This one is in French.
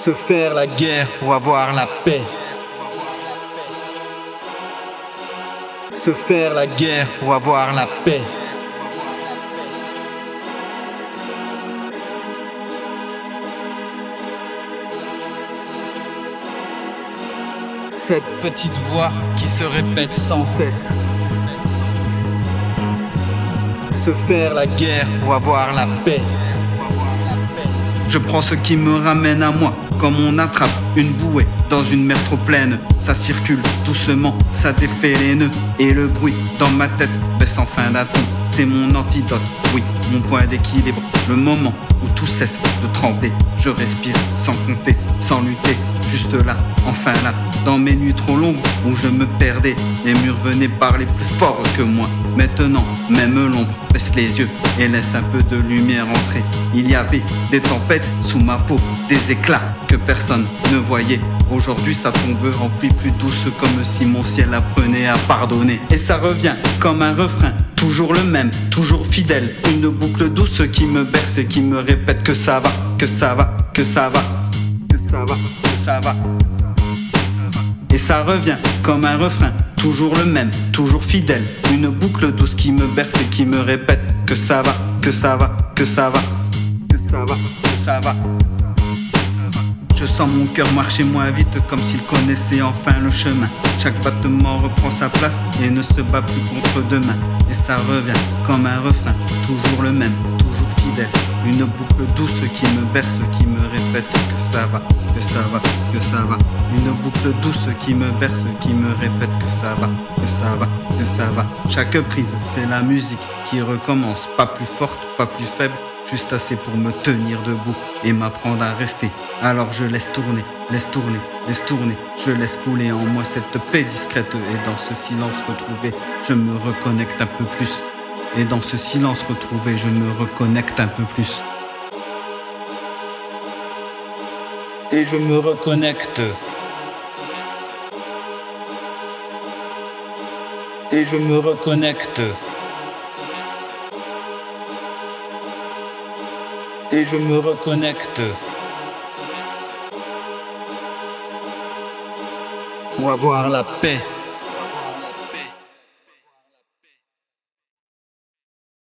Se faire la guerre pour avoir la paix. Se faire la guerre pour avoir la paix. Cette petite voix qui se répète sans cesse. Se faire la guerre pour avoir la paix. Je prends ce qui me ramène à moi, comme on attrape une bouée dans une mer trop pleine. Ça circule doucement, ça défait les nœuds. Et le bruit dans ma tête baisse enfin d'un ton. C'est mon antidote, oui, mon point d'équilibre. Le moment où tout cesse de trembler. Je respire sans compter, sans lutter. Juste là, enfin là, dans mes nuits trop longues où je me perdais. Les murs venaient parler plus fort que moi. Maintenant, même l'ombre baisse les yeux et laisse un peu de lumière entrer. Il y avait des tempêtes sous ma peau, des éclats que personne ne voyait. Aujourd'hui ça tombe en pluie plus douce, comme si mon ciel apprenait à pardonner. Et ça revient comme un refrain, toujours le même, toujours fidèle. Une boucle douce qui me berce et qui me répète que ça va, que ça va, que ça va, que ça va, que ça va. Et ça revient comme un refrain, toujours le même, toujours fidèle. Une boucle douce qui me berce et qui me répète que ça va, que ça va, que ça va, que ça va, que ça va. Je sens mon cœur marcher moins vite, comme s'il connaissait enfin le chemin. Chaque battement reprend sa place et ne se bat plus contre demain. Et ça revient comme un refrain, toujours le même, toujours fidèle. Une boucle douce qui me berce, qui me répète que ça va, que ça va, que ça va. Une boucle douce qui me berce, qui me répète que ça va, que ça va, que ça va. Chaque prise, c'est la musique qui recommence, pas plus forte, pas plus faible, juste assez pour me tenir debout et m'apprendre à rester. Alors je laisse tourner, laisse tourner, laisse tourner. Je laisse couler en moi cette paix discrète. Et dans ce silence retrouvé, je me reconnecte un peu plus. Et dans ce silence retrouvé, je me reconnecte un peu plus. Et je me reconnecte. Et je me reconnecte. Et je me reconnecte. Pour avoir la paix.